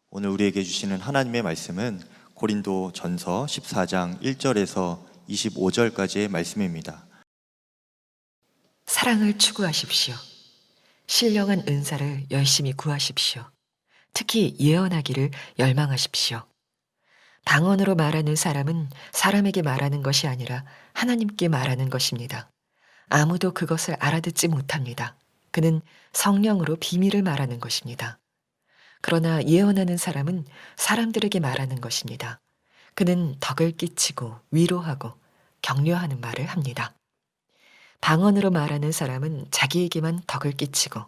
오늘 우리에게 주시는 하나님의 말씀은 고린도 전서 14장 1절에서 25절까지의 말씀입니다. 사랑을 추구하십시오. 신령한 은사를 열심히 구하십시오. 특히 예언하기를 열망하십시오. 방언으로 말하는 사람은 사람에게 말하는 것이 아니라 하나님께 말하는 것입니다. 아무도 그것을 알아듣지 못합니다. 그는 성령으로 비밀을 말하는 것입니다. 그러나 예언하는 사람은 사람들에게 말하는 것입니다. 그는 덕을 끼치고 위로하고 격려하는 말을 합니다. 방언으로 말하는 사람은 자기에게만 덕을 끼치고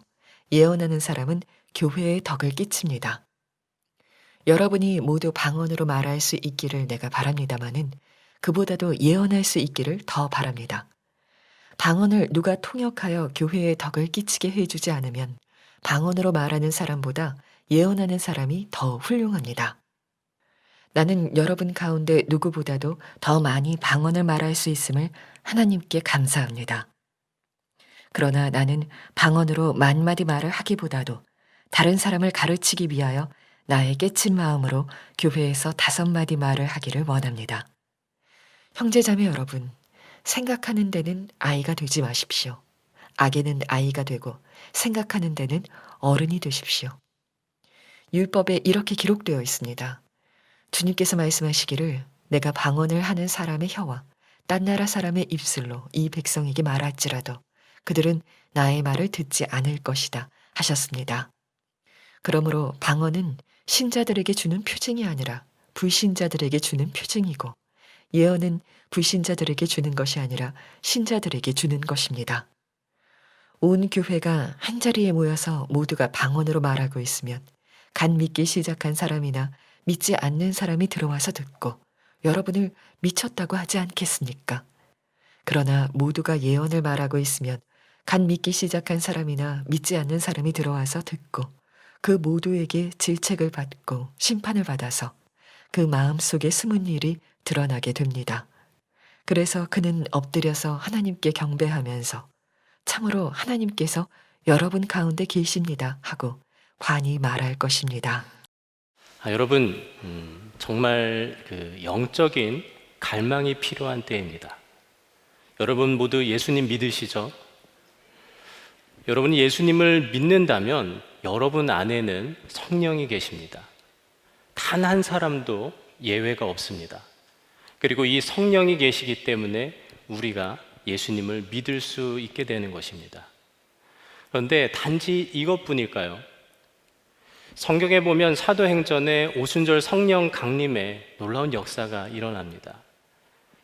예언하는 사람은 교회에 덕을 끼칩니다. 여러분이 모두 방언으로 말할 수 있기를 내가 바랍니다마는 그보다도 예언할 수 있기를 더 바랍니다. 방언을 누가 통역하여 교회에 덕을 끼치게 해주지 않으면 방언으로 말하는 사람보다 예언하는 사람이 더 훌륭합니다. 나는 여러분 가운데 누구보다도 더 많이 방언을 말할 수 있음을 하나님께 감사합니다. 그러나 나는 방언으로 만마디 말을 하기보다도 다른 사람을 가르치기 위하여 나의 깨친 마음으로 교회에서 5마디 말을 하기를 원합니다. 형제자매 여러분, 생각하는 데는 아이가 되지 마십시오. 악에는 아이가 되고 생각하는 데는 어른이 되십시오. 율법에 이렇게 기록되어 있습니다. 주님께서 말씀하시기를 내가 방언을 하는 사람의 혀와 딴 나라 사람의 입술로 이 백성에게 말할지라도 그들은 나의 말을 듣지 않을 것이다 하셨습니다. 그러므로 방언은 신자들에게 주는 표징이 아니라 불신자들에게 주는 표징이고 예언은 불신자들에게 주는 것이 아니라 신자들에게 주는 것입니다. 온 교회가 한자리에 모여서 모두가 방언으로 말하고 있으면 간 믿기 시작한 사람이나 믿지 않는 사람이 들어와서 듣고 여러분을 미쳤다고 하지 않겠습니까? 그러나 모두가 예언을 말하고 있으면 간 믿기 시작한 사람이나 믿지 않는 사람이 들어와서 듣고 그 모두에게 질책을 받고 심판을 받아서 그 마음속에 숨은 일이 드러나게 됩니다. 그래서 그는 엎드려서 하나님께 경배하면서 참으로 하나님께서 여러분 가운데 계십니다 하고 환히 말할 것입니다. 여러분, 정말 영적인 갈망이 필요한 때입니다. 여러분 모두 예수님 믿으시죠? 여러분이 예수님을 믿는다면 여러분 안에는 성령이 계십니다. 단 한 사람도 예외가 없습니다. 그리고 이 성령이 계시기 때문에 우리가 예수님을 믿을 수 있게 되는 것입니다. 그런데 단지 이것뿐일까요? 성경에 보면 사도행전에 오순절 성령 강림에 놀라운 역사가 일어납니다.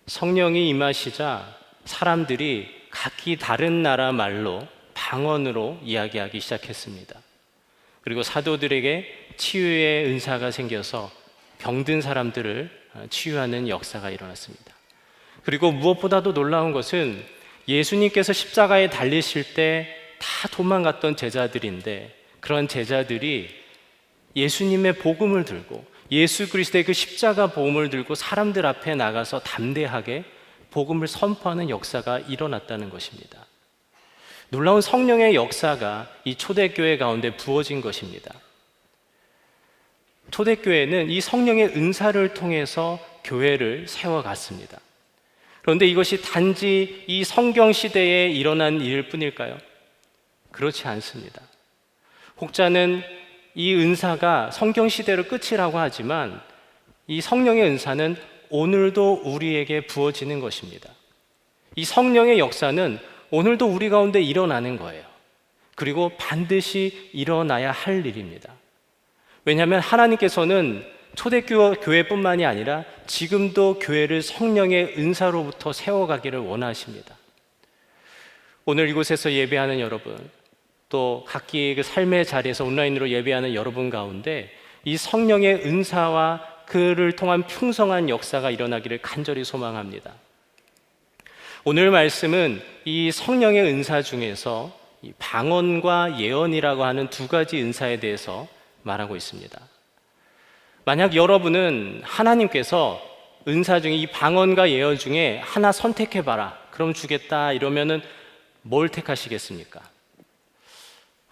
성령이 임하시자 사람들이 각기 다른 나라 말로 방언으로 이야기하기 시작했습니다. 그리고 사도들에게 치유의 은사가 생겨서 병든 사람들을 치유하는 역사가 일어났습니다. 그리고 무엇보다도 놀라운 것은 예수님께서 십자가에 달리실 때 다 도망갔던 제자들인데 그런 제자들이 예수님의 복음을 들고 예수 그리스도의 그 십자가 복음을 들고 사람들 앞에 나가서 담대하게 복음을 선포하는 역사가 일어났다는 것입니다. 놀라운 성령의 역사가 이 초대교회 가운데 부어진 것입니다. 초대교회는 이 성령의 은사를 통해서 교회를 세워갔습니다. 그런데 이것이 단지 이 성경 시대에 일어난 일일 뿐일까요? 그렇지 않습니다. 혹자는 이 은사가 성경 시대로 끝이라고 하지만 이 성령의 은사는 오늘도 우리에게 부어지는 것입니다. 이 성령의 역사는 오늘도 우리 가운데 일어나는 거예요. 그리고 반드시 일어나야 할 일입니다. 왜냐하면 하나님께서는 초대교회뿐만이 아니라 지금도 교회를 성령의 은사로부터 세워가기를 원하십니다. 오늘 이곳에서 예배하는 여러분, 또 각기 그 삶의 자리에서 온라인으로 예배하는 여러분 가운데 이 성령의 은사와 그를 통한 풍성한 역사가 일어나기를 간절히 소망합니다. 오늘 말씀은 이 성령의 은사 중에서 이 방언과 예언이라고 하는 2가지 은사에 대해서 말하고 있습니다. 만약 여러분은 하나님께서 은사 중에 이 방언과 예언 중에 하나 선택해봐라, 그럼 주겠다 이러면은 뭘 택하시겠습니까?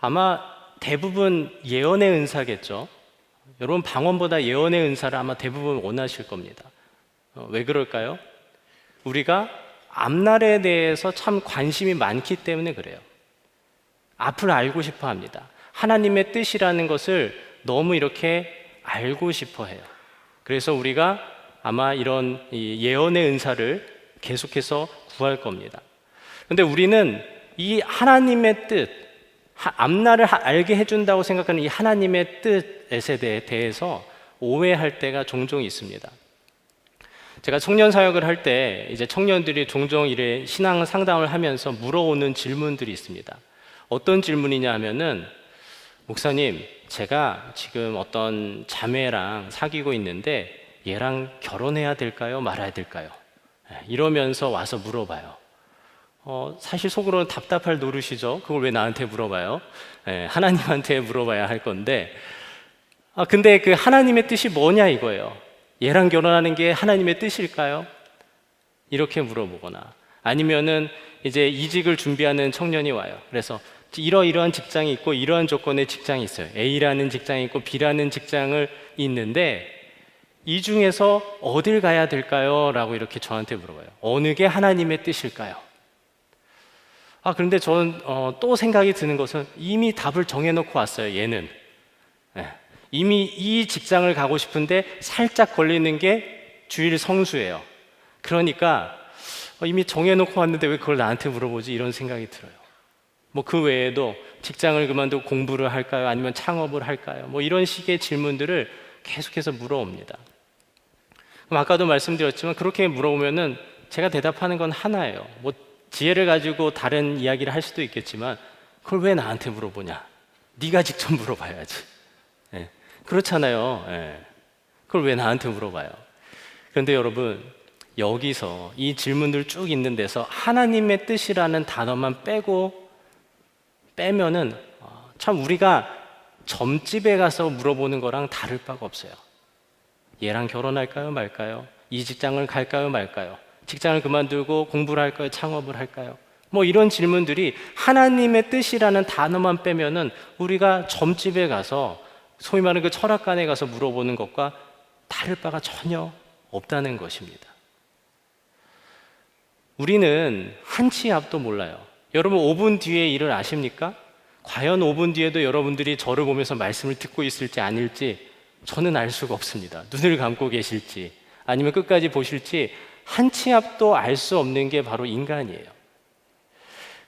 아마 대부분 예언의 은사겠죠. 여러분 방언보다 예언의 은사를 아마 대부분 원하실 겁니다. 왜 그럴까요? 우리가 앞날에 대해서 참 관심이 많기 때문에 그래요. 앞을 알고 싶어 합니다. 하나님의 뜻이라는 것을 너무 이렇게 알고 싶어 해요. 그래서 우리가 아마 이런 이 예언의 은사를 계속해서 구할 겁니다. 그런데 우리는 이 하나님의 뜻, 앞날을 알게 해준다고 생각하는 이 하나님의 뜻에 대해서 오해할 때가 종종 있습니다. 제가 청년 사역을 할 때 이제 청년들이 종종 이래 신앙 상담을 하면서 물어오는 질문들이 있습니다. 어떤 질문이냐 하면은, 목사님, 제가 지금 어떤 자매랑 사귀고 있는데 얘랑 결혼해야 될까요? 말아야 될까요? 이러면서 와서 물어봐요. 사실 속으로는 답답할 노릇이죠. 그걸 왜 나한테 물어봐요? 하나님한테 물어봐야 할 건데, 근데 그 하나님의 뜻이 뭐냐 이거예요. 얘랑 결혼하는 게 하나님의 뜻일까요? 이렇게 물어보거나, 아니면은 이제 이직을 준비하는 청년이 와요. 그래서 이러이러한 직장이 있고 이러한 조건의 직장이 있어요. A라는 직장이 있고 B라는 직장을 있는데 이 중에서 어딜 가야 될까요? 라고 이렇게 저한테 물어봐요. 어느 게 하나님의 뜻일까요? 그런데 저는 또 생각이 드는 것은 이미 답을 정해놓고 왔어요. 얘는 이미 이 직장을 가고 싶은데 살짝 걸리는 게 주일 성수예요. 그러니까 이미 정해놓고 왔는데 왜 그걸 나한테 물어보지? 이런 생각이 들어요. 뭐 그 외에도 직장을 그만두고 공부를 할까요? 아니면 창업을 할까요? 뭐 이런 식의 질문들을 계속해서 물어옵니다. 그럼 아까도 말씀드렸지만 그렇게 물어보면은 제가 대답하는 건 하나예요. 뭐 지혜를 가지고 다른 이야기를 할 수도 있겠지만 그걸 왜 나한테 물어보냐? 네가 직접 물어봐야지. 그렇잖아요. 그걸 왜 나한테 물어봐요? 그런데 여러분, 여기서 이 질문들 쭉 있는 데서 하나님의 뜻이라는 단어만 빼면은 참 우리가 점집에 가서 물어보는 거랑 다를 바가 없어요. 얘랑 결혼할까요 말까요? 이 직장을 갈까요 말까요? 직장을 그만두고 공부를 할까요? 창업을 할까요? 뭐 이런 질문들이 하나님의 뜻이라는 단어만 빼면은 우리가 점집에 가서 소위 말하는 그 철학관에 가서 물어보는 것과 다를 바가 전혀 없다는 것입니다. 우리는 한치 앞도 몰라요. 여러분 5분 뒤의 일을 아십니까? 과연 5분 뒤에도 여러분들이 저를 보면서 말씀을 듣고 있을지 아닐지 저는 알 수가 없습니다. 눈을 감고 계실지 아니면 끝까지 보실지 한치 앞도 알 수 없는 게 바로 인간이에요.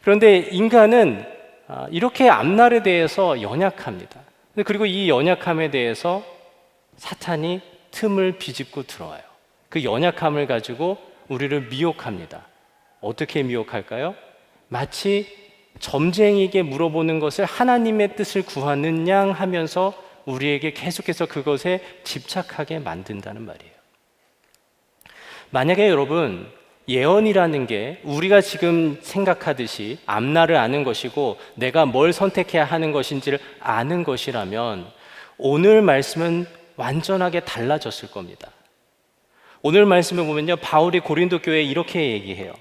그런데 인간은 이렇게 앞날에 대해서 연약합니다. 그리고 이 연약함에 대해서 사탄이 틈을 비집고 들어와요. 그 연약함을 가지고 우리를 미혹합니다. 어떻게 미혹할까요? 마치 점쟁이에게 물어보는 것을 하나님의 뜻을 구하는 양 하면서 우리에게 계속해서 그것에 집착하게 만든다는 말이에요. 만약에 여러분, 예언이라는 게 우리가 지금 생각하듯이 앞날을 아는 것이고 내가 뭘 선택해야 하는 것인지를 아는 것이라면 오늘 말씀은 완전하게 달라졌을 겁니다. 오늘 말씀을 보면요, 바울이 고린도 교회에 이렇게 얘기해요.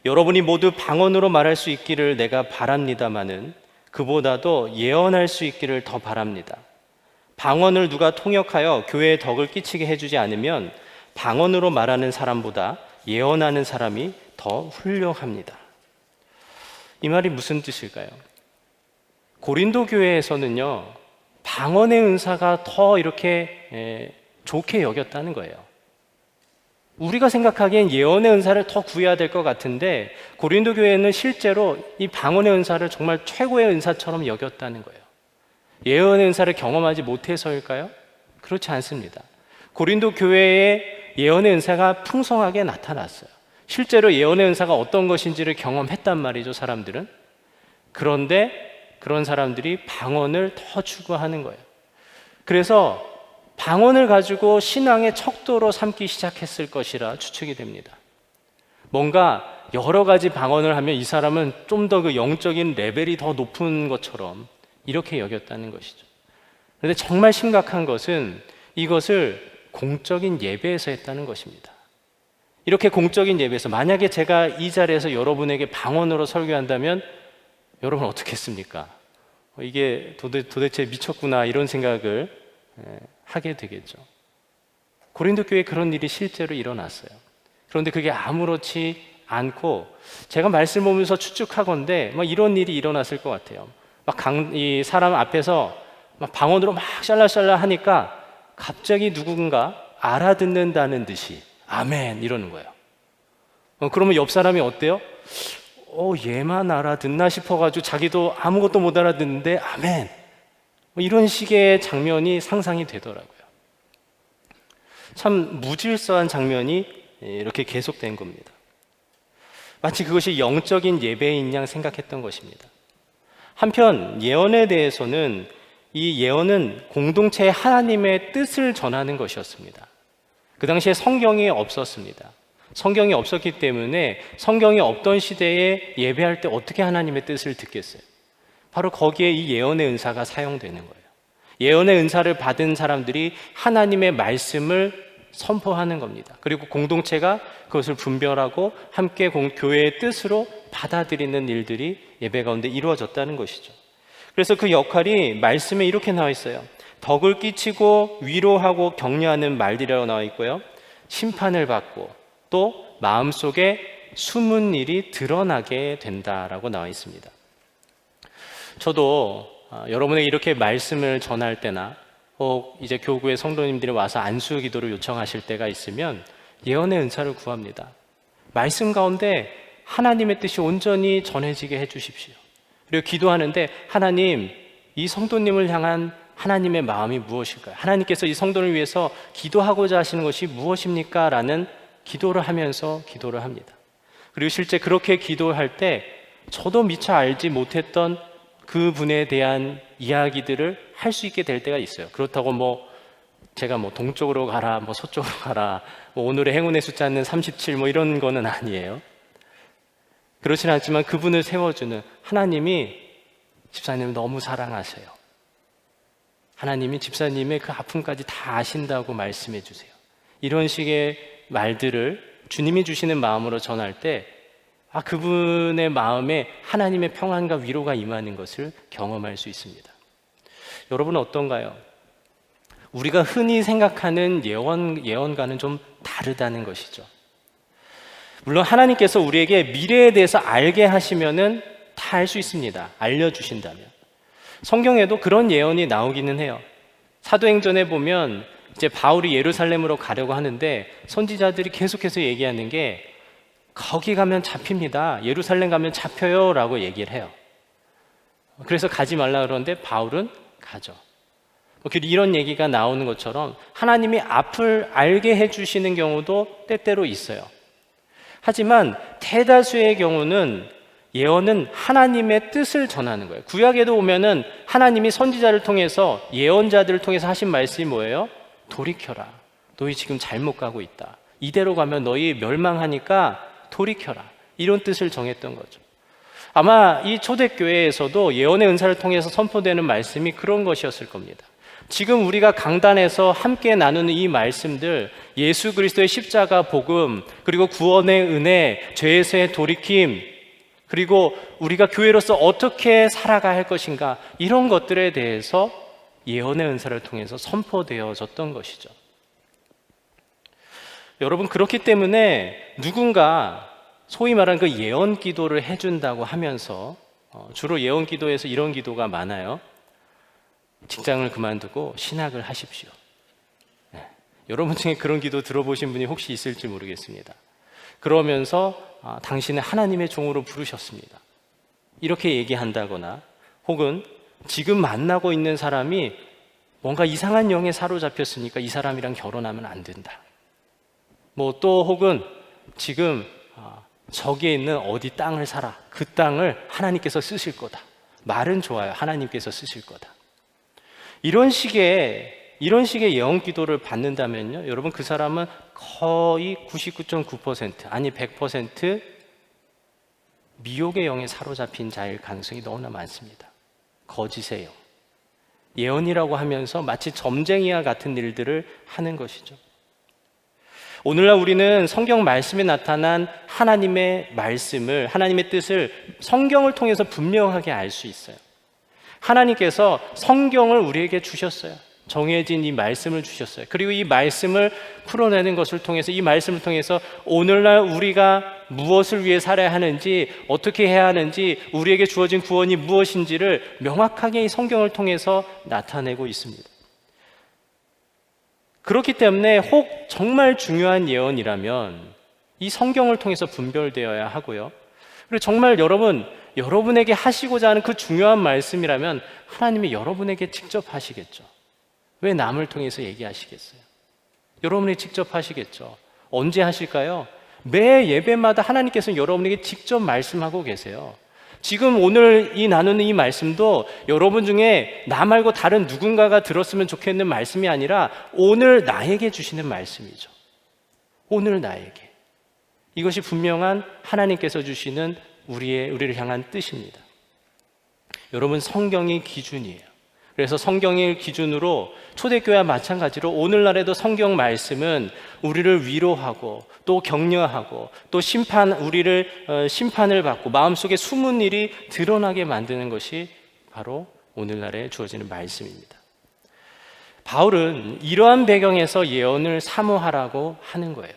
여러분이 모두 방언으로 말할 수 있기를 내가 바랍니다마는 그보다도 예언할 수 있기를 더 바랍니다. 방언을 누가 통역하여 교회에 덕을 끼치게 해주지 않으면 방언으로 말하는 사람보다 예언하는 사람이 더 훌륭합니다. 이 말이 무슨 뜻일까요? 고린도 교회에서는요, 방언의 은사가 더 이렇게 좋게 여겼다는 거예요. 우리가 생각하기엔 예언의 은사를 더 구해야 될 것 같은데 고린도 교회는 실제로 이 방언의 은사를 정말 최고의 은사처럼 여겼다는 거예요. 예언의 은사를 경험하지 못해서일까요? 그렇지 않습니다. 고린도 교회에 예언의 은사가 풍성하게 나타났어요. 실제로 예언의 은사가 어떤 것인지를 경험했단 말이죠, 사람들은. 그런데 그런 사람들이 방언을 더 추구하는 거예요. 그래서 방언을 가지고 신앙의 척도로 삼기 시작했을 것이라 추측이 됩니다. 뭔가 여러 가지 방언을 하면 이 사람은 좀 더 그 영적인 레벨이 더 높은 것처럼 이렇게 여겼다는 것이죠. 그런데 정말 심각한 것은 이것을 공적인 예배에서 했다는 것입니다. 이렇게 공적인 예배에서, 만약에 제가 이 자리에서 여러분에게 방언으로 설교한다면 여러분 어떻게 했습니까? 이게 도대체 미쳤구나 이런 생각을 하게 되겠죠. 고린도 교회에 그런 일이 실제로 일어났어요. 그런데 그게 아무렇지 않고 제가 말씀 보면서 추측하건대 막 이런 일이 일어났을 것 같아요. 이 사람 앞에서 막 방언으로 막 샬라샬라 하니까 갑자기 누군가 알아듣는다는 듯이 아멘 이러는 거예요. 그러면 옆 사람이 어때요? 얘만 알아듣나 싶어가지고 자기도 아무것도 못 알아듣는데 아멘 이런 식의 장면이 상상이 되더라고요. 참 무질서한 장면이 이렇게 계속된 겁니다. 마치 그것이 영적인 예배인 양 생각했던 것입니다. 한편 예언에 대해서는 이 예언은 공동체 하나님의 뜻을 전하는 것이었습니다. 그 당시에 성경이 없었습니다. 성경이 없었기 때문에 성경이 없던 시대에 예배할 때 어떻게 하나님의 뜻을 듣겠어요? 바로 거기에 이 예언의 은사가 사용되는 거예요. 예언의 은사를 받은 사람들이 하나님의 말씀을 선포하는 겁니다. 그리고 공동체가 그것을 분별하고 함께 교회의 뜻으로 받아들이는 일들이 예배 가운데 이루어졌다는 것이죠. 그래서 그 역할이 말씀에 이렇게 나와 있어요. 덕을 끼치고 위로하고 격려하는 말들이라고 나와 있고요. 심판을 받고 또 마음속에 숨은 일이 드러나게 된다라고 나와 있습니다. 저도 여러분에게 이렇게 말씀을 전할 때나 혹 이제 교구의 성도님들이 와서 안수 기도를 요청하실 때가 있으면 예언의 은사를 구합니다. 말씀 가운데 하나님의 뜻이 온전히 전해지게 해주십시오. 그리고 기도하는데 하나님, 이 성도님을 향한 하나님의 마음이 무엇일까요? 하나님께서 이 성도를 위해서 기도하고자 하시는 것이 무엇입니까? 라는 기도를 하면서 기도를 합니다. 그리고 실제 그렇게 기도할 때 저도 미처 알지 못했던 그분에 대한 이야기들을 할 수 있게 될 때가 있어요. 그렇다고 제가 동쪽으로 가라, 서쪽으로 가라, 오늘의 행운의 숫자는 37 이런 거는 아니에요. 그렇진 않지만 그분을 세워주는 하나님이 집사님을 너무 사랑하세요. 하나님이 집사님의 그 아픔까지 다 아신다고 말씀해 주세요. 이런 식의 말들을 주님이 주시는 마음으로 전할 때 그분의 마음에 하나님의 평안과 위로가 임하는 것을 경험할 수 있습니다. 여러분은 어떤가요? 우리가 흔히 생각하는 예언과는 좀 다르다는 것이죠. 물론 하나님께서 우리에게 미래에 대해서 알게 하시면은 다 알 수 있습니다. 알려주신다면. 성경에도 그런 예언이 나오기는 해요. 사도행전에 보면 이제 바울이 예루살렘으로 가려고 하는데 선지자들이 계속해서 얘기하는 게 거기 가면 잡힙니다. 예루살렘 가면 잡혀요 라고 얘기를 해요. 그래서 가지 말라 그러는데 바울은 가죠. 이런 얘기가 나오는 것처럼 하나님이 앞을 알게 해주시는 경우도 때때로 있어요. 하지만 대다수의 경우는 예언은 하나님의 뜻을 전하는 거예요. 구약에도 보면은 하나님이 선지자를 통해서 예언자들을 통해서 하신 말씀이 뭐예요? 돌이켜라. 너희 지금 잘못 가고 있다. 이대로 가면 너희 멸망하니까 돌이켜라. 이런 뜻을 정했던 거죠. 아마 이 초대교회에서도 예언의 은사를 통해서 선포되는 말씀이 그런 것이었을 겁니다. 지금 우리가 강단에서 함께 나누는 이 말씀들, 예수 그리스도의 십자가 복음, 그리고 구원의 은혜, 죄에서의 돌이킴, 그리고 우리가 교회로서 어떻게 살아가야 할 것인가, 이런 것들에 대해서 예언의 은사를 통해서 선포되어졌던 것이죠. 여러분, 그렇기 때문에 누군가 소위 말하는 그 예언 기도를 해준다고 하면서 주로 예언 기도에서 이런 기도가 많아요. 직장을 그만두고 신학을 하십시오. 네. 여러분 중에 그런 기도 들어보신 분이 혹시 있을지 모르겠습니다. 그러면서 당신은 하나님의 종으로 부르셨습니다. 이렇게 얘기한다거나, 혹은 지금 만나고 있는 사람이 뭔가 이상한 영에 사로잡혔으니까 이 사람이랑 결혼하면 안 된다. 또 혹은 지금 저기에 있는 어디 땅을 사라. 그 땅을 하나님께서 쓰실 거다. 말은 좋아요. 하나님께서 쓰실 거다. 이런 식의 예언 기도를 받는다면요, 여러분, 그 사람은 거의 99.9% 아니 100% 미혹의 영에 사로잡힌 자일 가능성이 너무나 많습니다. 거짓의 영. 예언이라고 하면서 마치 점쟁이와 같은 일들을 하는 것이죠. 오늘날 우리는 성경 말씀에 나타난 하나님의 말씀을, 하나님의 뜻을 성경을 통해서 분명하게 알 수 있어요. 하나님께서 성경을 우리에게 주셨어요. 정해진 이 말씀을 주셨어요. 그리고 이 말씀을 풀어내는 것을 통해서, 이 말씀을 통해서 오늘날 우리가 무엇을 위해 살아야 하는지, 어떻게 해야 하는지, 우리에게 주어진 구원이 무엇인지를 명확하게 이 성경을 통해서 나타내고 있습니다. 그렇기 때문에 혹 정말 중요한 예언이라면 이 성경을 통해서 분별되어야 하고요. 그리고 정말 여러분에게 하시고자 하는 그 중요한 말씀이라면 하나님이 여러분에게 직접 하시겠죠. 왜 남을 통해서 얘기하시겠어요? 여러분이 직접 하시겠죠. 언제 하실까요? 매 예배마다 하나님께서는 여러분에게 직접 말씀하고 계세요. 지금 오늘 나누는 이 말씀도 여러분 중에 나 말고 다른 누군가가 들었으면 좋겠는 말씀이 아니라 오늘 나에게 주시는 말씀이죠. 오늘 나에게. 이것이 분명한 하나님께서 주시는 우리를 향한 뜻입니다. 여러분, 성경이 기준이에요. 그래서 성경을 기준으로 초대교회와 마찬가지로 오늘날에도 성경 말씀은 우리를 위로하고 또 격려하고 또 우리를 심판을 받고 마음속에 숨은 일이 드러나게 만드는 것이 바로 오늘날에 주어지는 말씀입니다. 바울은 이러한 배경에서 예언을 사모하라고 하는 거예요.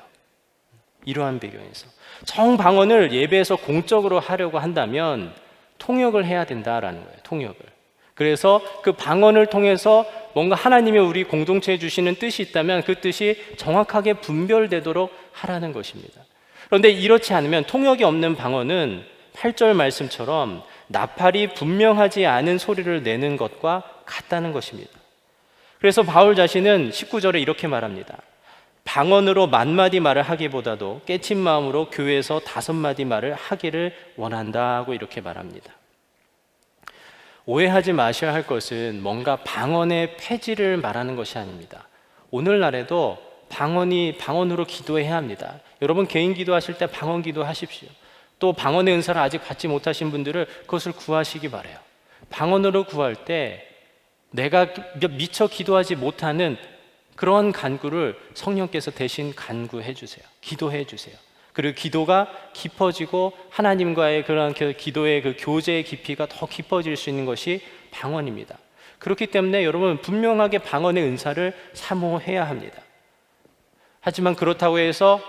이러한 배경에서 정방언을 예배에서 공적으로 하려고 한다면 통역을 해야 된다라는 거예요. 통역을. 그래서 그 방언을 통해서 뭔가 하나님의 우리 공동체에 주시는 뜻이 있다면 그 뜻이 정확하게 분별되도록 하라는 것입니다. 그런데 이렇지 않으면, 통역이 없는 방언은 8절 말씀처럼 나팔이 분명하지 않은 소리를 내는 것과 같다는 것입니다. 그래서 바울 자신은 19절에 이렇게 말합니다. 방언으로 10,000마디 말을 하기보다도 깨친 마음으로 교회에서 5마디 말을 하기를 원한다고 이렇게 말합니다. 오해하지 마셔야 할 것은 뭔가 방언의 폐지를 말하는 것이 아닙니다. 오늘날에도 방언으로 기도해야 합니다. 여러분 개인 기도하실 때 방언 기도하십시오. 또 방언의 은사를 아직 받지 못하신 분들은 그것을 구하시기 바라요. 방언으로 구할 때 내가 미처 기도하지 못하는 그런 간구를 성령께서 대신 간구해 주세요. 기도해 주세요. 그리고 기도가 깊어지고 하나님과의 그런 기도의 그 교제의 깊이가 더 깊어질 수 있는 것이 방언입니다. 그렇기 때문에 여러분 분명하게 방언의 은사를 사모해야 합니다. 하지만 그렇다고 해서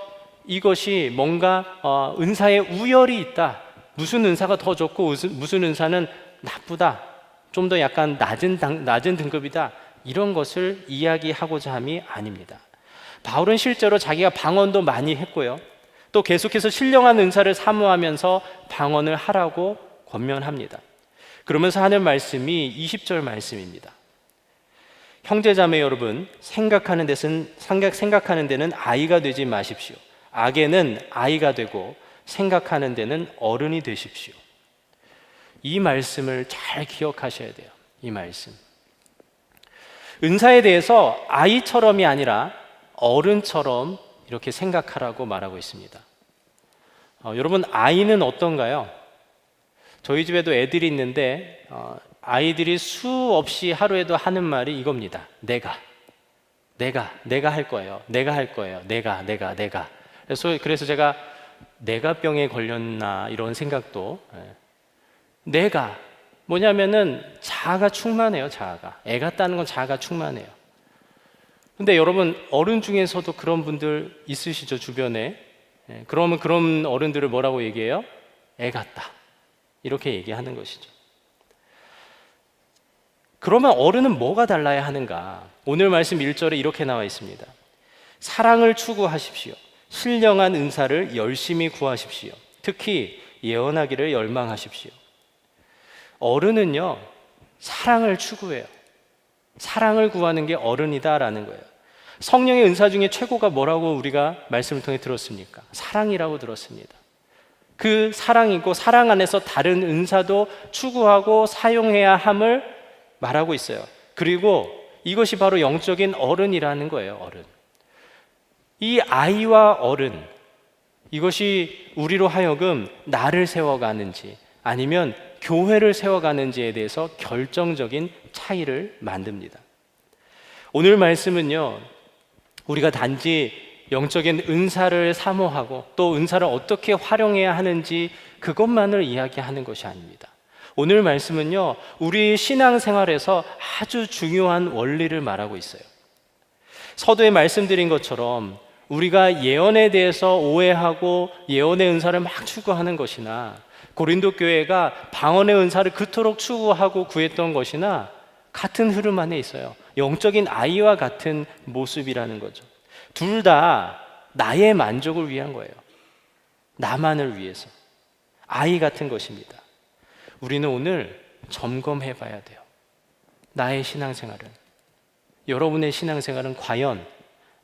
이것이 뭔가 은사에 우열이 있다, 무슨 은사가 더 좋고 무슨 은사는 나쁘다, 좀 더 약간 낮은 등급이다, 이런 것을 이야기하고자 함이 아닙니다. 바울은 실제로 자기가 방언도 많이 했고요, 또 계속해서 신령한 은사를 사모하면서 방언을 하라고 권면합니다. 그러면서 하는 말씀이 20절 말씀입니다. 형제자매 여러분, 생각하는 데는 아이가 되지 마십시오. 악에는 아이가 되고 생각하는 데는 어른이 되십시오. 이 말씀을 잘 기억하셔야 돼요. 이 말씀. 은사에 대해서 아이처럼이 아니라 어른처럼 이렇게 생각하라고 말하고 있습니다. 여러분, 아이는 어떤가요? 저희 집에도 애들이 있는데 아이들이 수없이 하루에도 하는 말이 이겁니다. 내가 할 거예요. 내가. 그래서 제가 내가 병에 걸렸나 이런 생각도. 내가 뭐냐면은 자아가 충만해요. 자아가. 애 같다는 건 자아가 충만해요. 근데 여러분, 어른 중에서도 그런 분들 있으시죠, 주변에. 그러면 그런 어른들을 뭐라고 얘기해요? 애 같다, 이렇게 얘기하는 것이죠. 그러면 어른은 뭐가 달라야 하는가? 오늘 말씀 1절에 이렇게 나와 있습니다. 사랑을 추구하십시오. 신령한 은사를 열심히 구하십시오. 특히 예언하기를 열망하십시오. 어른은요, 사랑을 추구해요. 사랑을 구하는 게 어른이다라는 거예요. 성령의 은사 중에 최고가 뭐라고 우리가 말씀을 통해 들었습니까? 사랑이라고 들었습니다. 그 사랑이고, 사랑 안에서 다른 은사도 추구하고 사용해야 함을 말하고 있어요. 그리고 이것이 바로 영적인 어른이라는 거예요. 어른. 이 아이와 어른, 이것이 우리로 하여금 나를 세워가는지 아니면 교회를 세워가는지에 대해서 결정적인 차이를 만듭니다. 오늘 말씀은요, 우리가 단지 영적인 은사를 사모하고 또 은사를 어떻게 활용해야 하는지 그것만을 이야기하는 것이 아닙니다. 오늘 말씀은요, 우리 신앙생활에서 아주 중요한 원리를 말하고 있어요. 서두에 말씀드린 것처럼 우리가 예언에 대해서 오해하고 예언의 은사를 막 추구하는 것이나 고린도 교회가 방언의 은사를 그토록 추구하고 구했던 것이나 같은 흐름 안에 있어요. 영적인 아이와 같은 모습이라는 거죠. 둘 다 나의 만족을 위한 거예요. 나만을 위해서. 아이 같은 것입니다. 우리는 오늘 점검해 봐야 돼요. 나의 신앙생활은, 여러분의 신앙생활은 과연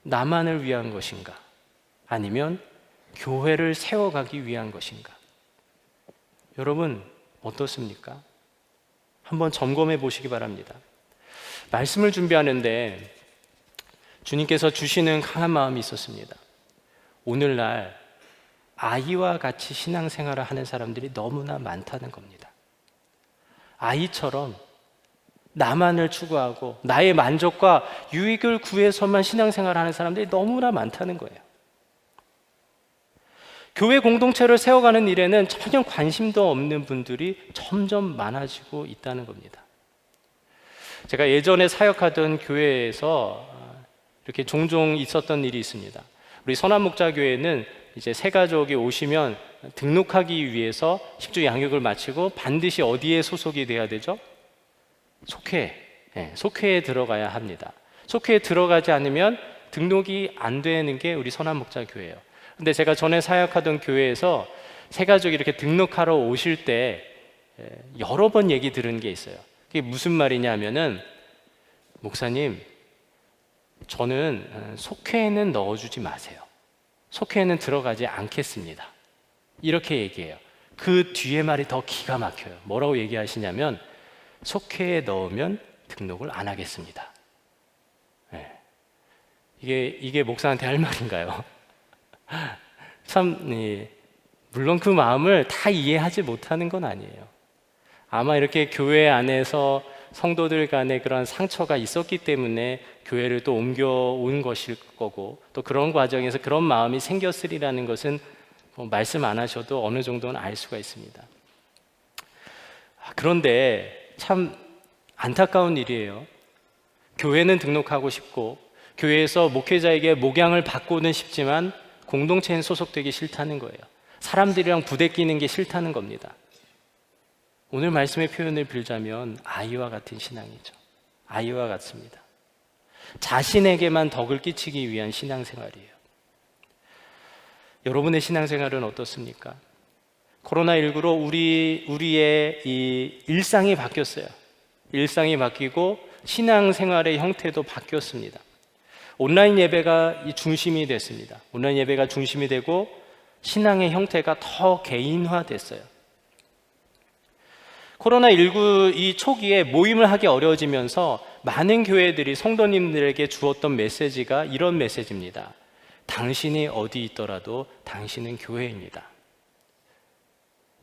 나만을 위한 것인가? 아니면 교회를 세워가기 위한 것인가? 여러분 어떻습니까? 한번 점검해 보시기 바랍니다. 말씀을 준비하는데 주님께서 주시는 강한 마음이 있었습니다. 오늘날 아이와 같이 신앙생활을 하는 사람들이 너무나 많다는 겁니다. 아이처럼 나만을 추구하고 나의 만족과 유익을 구해서만 신앙생활을 하는 사람들이 너무나 많다는 거예요. 교회 공동체를 세워가는 일에는 전혀 관심도 없는 분들이 점점 많아지고 있다는 겁니다. 제가 예전에 사역하던 교회에서 이렇게 종종 있었던 일이 있습니다. 우리 선한목자교회는 이제 새 가족이 오시면 등록하기 위해서 10주 양육을 마치고 반드시 어디에 소속이 돼야 되죠? 속회에 들어가야 합니다. 속회에 들어가지 않으면 등록이 안 되는 게 우리 선한목자교회예요. 근데 제가 전에 사역하던 교회에서 새 가족이 이렇게 등록하러 오실 때 여러 번 얘기 들은 게 있어요. 그게 무슨 말이냐 하면은, 목사님, 저는 속회에는 넣어주지 마세요. 속회에는 들어가지 않겠습니다. 이렇게 얘기해요. 그 뒤에 말이 더 기가 막혀요. 뭐라고 얘기하시냐면, 속회에 넣으면 등록을 안 하겠습니다. 이게 목사한테 할 말인가요? 참, 물론 그 마음을 다 이해하지 못하는 건 아니에요. 아마 이렇게 교회 안에서 성도들 간에 그런 상처가 있었기 때문에 교회를 또 옮겨온 것일 거고, 또 그런 과정에서 그런 마음이 생겼으리라는 것은 말씀 안 하셔도 어느 정도는 알 수가 있습니다. 그런데 참 안타까운 일이에요. 교회는 등록하고 싶고 교회에서 목회자에게 목양을 받고는 싶지만 공동체엔 소속되기 싫다는 거예요. 사람들이랑 부대끼는 게 싫다는 겁니다. 오늘 말씀의 표현을 빌자면 아이와 같은 신앙이죠. 아이와 같습니다. 자신에게만 덕을 끼치기 위한 신앙생활이에요. 여러분의 신앙생활은 어떻습니까? 코로나19로 우리의 이 일상이 바뀌었어요. 일상이 바뀌고 신앙생활의 형태도 바뀌었습니다. 온라인 예배가 중심이 됐습니다. 온라인 예배가 중심이 되고 신앙의 형태가 더 개인화됐어요. 코로나19 이 초기에 모임을 하기 어려워지면서 많은 교회들이 성도님들에게 주었던 메시지가 이런 메시지입니다. 당신이 어디 있더라도 당신은 교회입니다.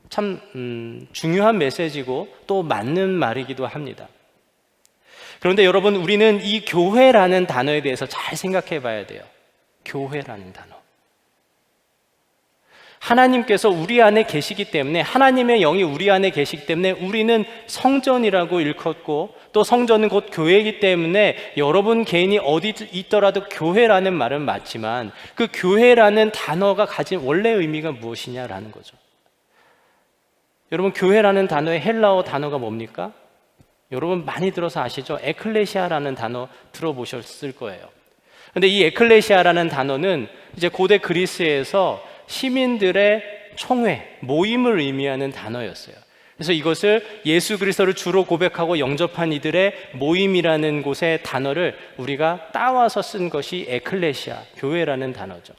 참 중요한 메시지고 또 맞는 말이기도 합니다. 그런데 여러분, 우리는 이 교회라는 단어에 대해서 잘 생각해 봐야 돼요. 교회라는 단어. 하나님께서 우리 안에 계시기 때문에, 하나님의 영이 우리 안에 계시기 때문에 우리는 성전이라고 일컫고, 또 성전은 곧 교회이기 때문에 여러분 개인이 어디 있더라도 교회라는 말은 맞지만 그 교회라는 단어가 가진 원래 의미가 무엇이냐라는 거죠. 여러분, 교회라는 단어의 헬라어 단어가 뭡니까? 여러분 많이 들어서 아시죠? 에클레시아라는 단어 들어보셨을 거예요. 근데 이 에클레시아라는 단어는 이제 고대 그리스에서 시민들의 총회, 모임을 의미하는 단어였어요. 그래서 이것을 예수 그리스도를 주로 고백하고 영접한 이들의 모임이라는 곳의 단어를 우리가 따와서 쓴 것이 에클레시아, 교회라는 단어죠.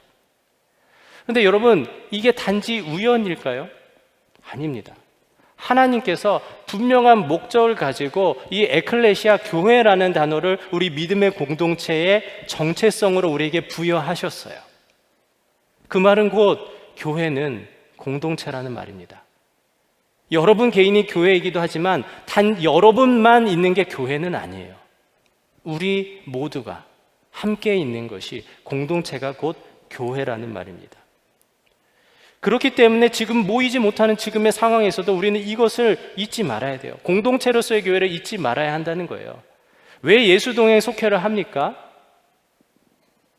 그런데 여러분, 이게 단지 우연일까요? 아닙니다. 하나님께서 분명한 목적을 가지고 이 에클레시아, 교회라는 단어를 우리 믿음의 공동체의 정체성으로 우리에게 부여하셨어요. 그 말은 곧 교회는 공동체라는 말입니다. 여러분 개인이 교회이기도 하지만 단 여러분만 있는 게 교회는 아니에요. 우리 모두가 함께 있는 것이 공동체가 곧 교회라는 말입니다. 그렇기 때문에 지금 모이지 못하는 지금의 상황에서도 우리는 이것을 잊지 말아야 돼요. 공동체로서의 교회를 잊지 말아야 한다는 거예요. 왜 예수동행 속회를 합니까?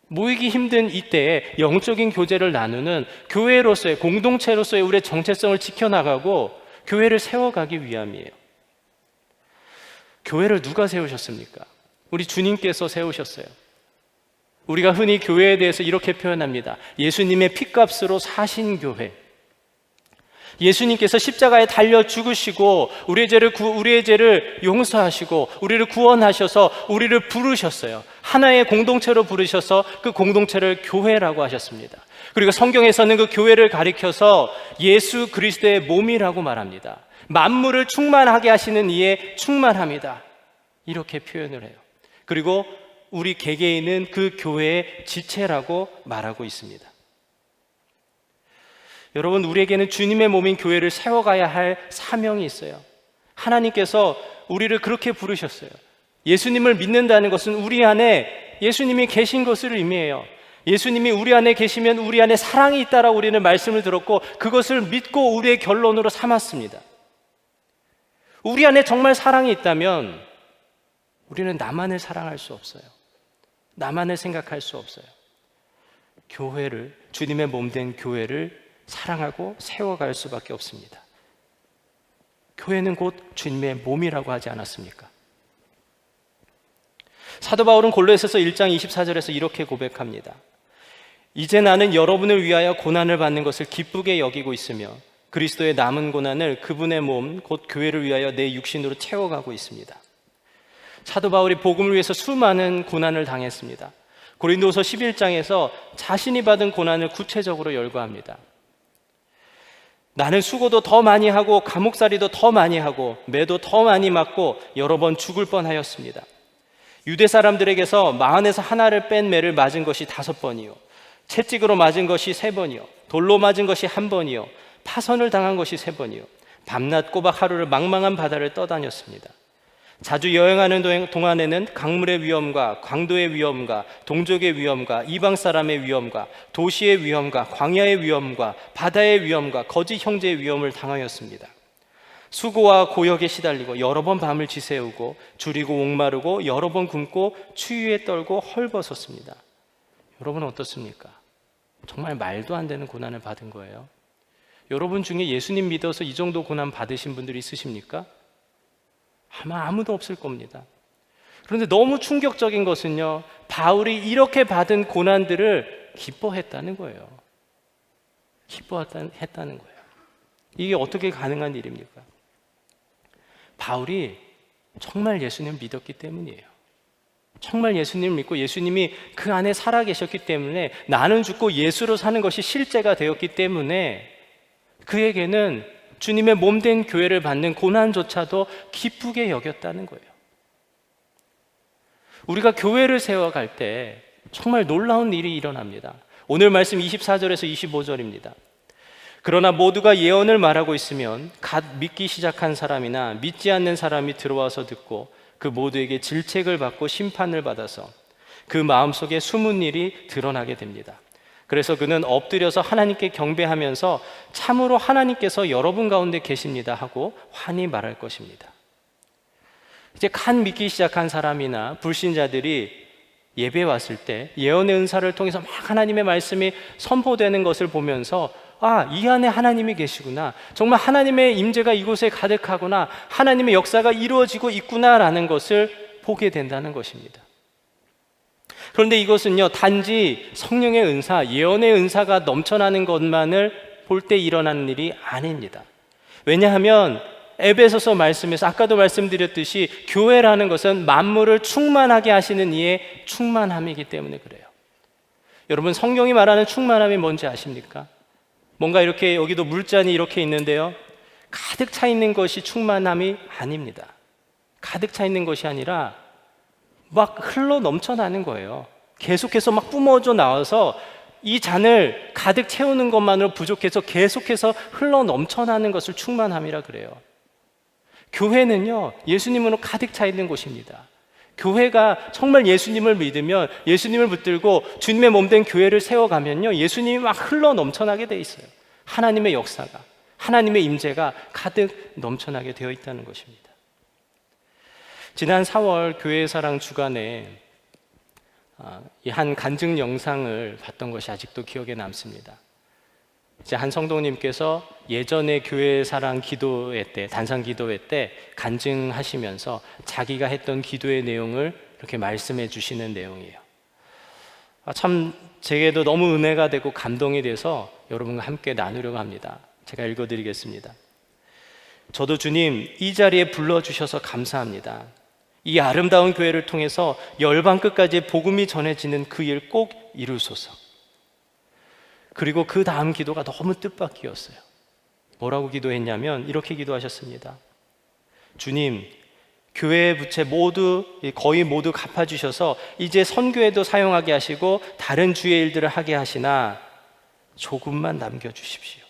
모이기 힘든 이때에 영적인 교제를 나누는 교회로서의, 공동체로서의 우리의 정체성을 지켜나가고 교회를 세워가기 위함이에요. 교회를 누가 세우셨습니까? 우리 주님께서 세우셨어요. 우리가 흔히 교회에 대해서 이렇게 표현합니다. 예수님의 핏값으로 사신 교회. 예수님께서 십자가에 달려 죽으시고 우리의 죄를 용서하시고 우리를 구원하셔서 우리를 부르셨어요. 하나의 공동체로 부르셔서 그 공동체를 교회라고 하셨습니다. 그리고 성경에서는 그 교회를 가리켜서 예수 그리스도의 몸이라고 말합니다. 만물을 충만하게 하시는 이에 충만합니다. 이렇게 표현을 해요. 그리고 우리 개개인은 그 교회의 지체라고 말하고 있습니다. 여러분, 우리에게는 주님의 몸인 교회를 세워가야 할 사명이 있어요. 하나님께서 우리를 그렇게 부르셨어요. 예수님을 믿는다는 것은 우리 안에 예수님이 계신 것을 의미해요. 예수님이 우리 안에 계시면 우리 안에 사랑이 있다라고 우리는 말씀을 들었고 그것을 믿고 우리의 결론으로 삼았습니다. 우리 안에 정말 사랑이 있다면 우리는 나만을 사랑할 수 없어요. 나만을 생각할 수 없어요. 교회를, 주님의 몸된 교회를 사랑하고 세워갈 수밖에 없습니다. 교회는 곧 주님의 몸이라고 하지 않았습니까? 사도 바울은 골로새서 1장 24절에서 이렇게 고백합니다. 이제 나는 여러분을 위하여 고난을 받는 것을 기쁘게 여기고 있으며 그리스도의 남은 고난을 그분의 몸, 곧 교회를 위하여 내 육신으로 채워가고 있습니다. 사도 바울이 복음을 위해서 수많은 고난을 당했습니다. 고린도서 11장에서 자신이 받은 고난을 구체적으로 열거합니다. 나는 수고도 더 많이 하고 감옥살이도 더 많이 하고 매도 더 많이 맞고 여러 번 죽을 뻔하였습니다. 유대 사람들에게서 마흔에서 하나를 뺀 매를 맞은 것이 5번이요, 채찍으로 맞은 것이 3번이요, 돌로 맞은 것이 1번이요, 파선을 당한 것이 3번이요, 밤낮 꼬박 하루를 망망한 바다를 떠다녔습니다. 자주 여행하는 동안에는 강물의 위험과 강도의 위험과 동족의 위험과 이방 사람의 위험과 도시의 위험과 광야의 위험과 바다의 위험과 거짓 형제의 위험을 당하였습니다. 수고와 고역에 시달리고 여러 번 밤을 지새우고 줄이고 목마르고 여러 번 굶고 추위에 떨고 헐벗었습니다. 여러분 어떻습니까? 정말 말도 안 되는 고난을 받은 거예요. 여러분 중에 예수님 믿어서 이 정도 고난 받으신 분들이 있으십니까? 아마 아무도 없을 겁니다. 그런데 너무 충격적인 것은요, 바울이 이렇게 받은 고난들을 기뻐했다는 거예요. 기뻐했다는 거예요. 이게 어떻게 가능한 일입니까? 바울이 정말 예수님을 믿었기 때문이에요. 정말 예수님을 믿고 예수님이 그 안에 살아계셨기 때문에 나는 죽고 예수로 사는 것이 실제가 되었기 때문에 그에게는 주님의 몸된 교회를 받는 고난조차도 기쁘게 여겼다는 거예요. 우리가 교회를 세워갈 때 정말 놀라운 일이 일어납니다. 오늘 말씀 24절에서 25절입니다. 그러나 모두가 예언을 말하고 있으면 갓 믿기 시작한 사람이나 믿지 않는 사람이 들어와서 듣고 그 모두에게 질책을 받고 심판을 받아서 그 마음속에 숨은 일이 드러나게 됩니다. 그래서 그는 엎드려서 하나님께 경배하면서 참으로 하나님께서 여러분 가운데 계십니다 하고 환히 말할 것입니다. 이제 갓 믿기 시작한 사람이나 불신자들이 예배에 왔을 때 예언의 은사를 통해서 막 하나님의 말씀이 선포되는 것을 보면서 이 안에 하나님이 계시구나, 정말 하나님의 임재가 이곳에 가득하구나, 하나님의 역사가 이루어지고 있구나라는 것을 보게 된다는 것입니다. 그런데 이것은요, 단지 성령의 은사, 예언의 은사가 넘쳐나는 것만을 볼 때 일어나는 일이 아닙니다. 왜냐하면 에베소서 말씀에서 아까도 말씀드렸듯이 교회라는 것은 만물을 충만하게 하시는 이의 충만함이기 때문에 그래요. 여러분, 성경이 말하는 충만함이 뭔지 아십니까? 뭔가 이렇게 여기도 물잔이 이렇게 있는데요, 가득 차 있는 것이 충만함이 아닙니다. 가득 차 있는 것이 아니라 막 흘러 넘쳐나는 거예요. 계속해서 막 뿜어져 나와서 이 잔을 가득 채우는 것만으로 부족해서 계속해서 흘러 넘쳐나는 것을 충만함이라 그래요. 교회는요, 예수님으로 가득 차 있는 곳입니다. 교회가 정말 예수님을 믿으면, 예수님을 붙들고 주님의 몸된 교회를 세워가면요, 예수님이 막 흘러 넘쳐나게 돼 있어요. 하나님의 역사가, 하나님의 임재가 가득 넘쳐나게 되어 있다는 것입니다. 지난 4월 교회사랑 주간에 이 한 간증 영상을 봤던 것이 아직도 기억에 남습니다. 이제 한 성도님께서 예전에 교회사랑 기도회 때, 단상 기도회 때 간증하시면서 자기가 했던 기도의 내용을 이렇게 말씀해 주시는 내용이에요. 참 제게도 너무 은혜가 되고 감동이 돼서 여러분과 함께 나누려고 합니다. 제가 읽어드리겠습니다. 저도 주님, 이 자리에 불러주셔서 감사합니다. 이 아름다운 교회를 통해서 열방 끝까지 복음이 전해지는 그 일 꼭 이루소서. 그리고 그 다음 기도가 너무 뜻밖이었어요. 뭐라고 기도했냐면 이렇게 기도하셨습니다. 주님, 교회의 부채 거의 모두 갚아주셔서 이제 선교에도 사용하게 하시고 다른 주의 일들을 하게 하시나 조금만 남겨주십시오.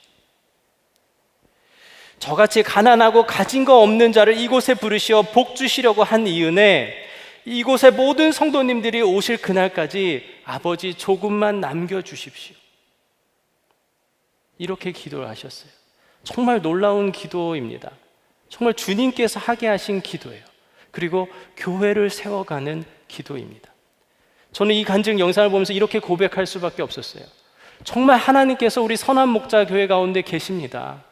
저같이 가난하고 가진 거 없는 자를 이곳에 부르시어 복 주시려고 한 이 은혜, 이곳에 모든 성도님들이 오실 그날까지 아버지 조금만 남겨주십시오. 이렇게 기도를 하셨어요. 정말 놀라운 기도입니다. 정말 주님께서 하게 하신 기도예요. 그리고 교회를 세워가는 기도입니다. 저는 이 간증 영상을 보면서 이렇게 고백할 수밖에 없었어요. 정말 하나님께서 우리 선한 목자 교회 가운데 계십니다.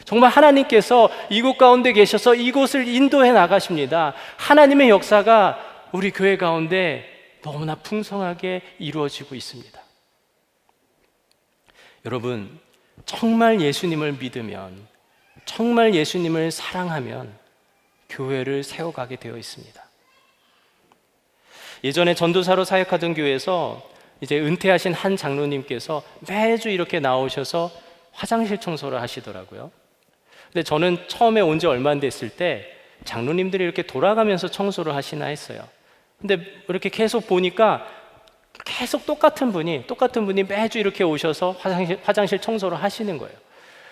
정말 하나님께서 이곳 가운데 계셔서 이곳을 인도해 나가십니다. 하나님의 역사가 우리 교회 가운데 너무나 풍성하게 이루어지고 있습니다. 여러분, 정말 예수님을 믿으면, 정말 예수님을 사랑하면 교회를 세워가게 되어 있습니다. 예전에 전도사로 사역하던 교회에서 이제 은퇴하신 한 장로님께서 매주 이렇게 나오셔서 화장실 청소를 하시더라고요. 근데 저는 처음에 온 지 얼마 안 됐을 때 장로님들이 이렇게 돌아가면서 청소를 하시나 했어요. 근데 이렇게 계속 보니까 계속 똑같은 분이 매주 이렇게 오셔서 화장실 청소를 하시는 거예요.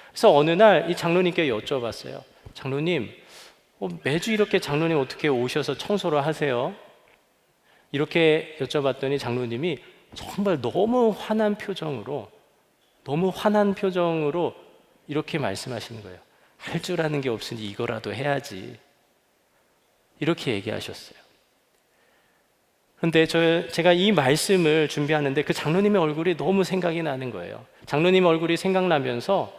그래서 어느 날 이 장로님께 여쭤봤어요. 장로님, 매주 이렇게 장로님 어떻게 오셔서 청소를 하세요? 이렇게 여쭤봤더니 장로님이 정말 너무 환한 표정으로 이렇게 말씀하시는 거예요. 할 줄 아는 게 없으니 이거라도 해야지. 이렇게 얘기하셨어요. 그런데 제가 이 말씀을 준비하는데 그 장로님의 얼굴이 너무 생각이 나는 거예요. 장로님 얼굴이 생각나면서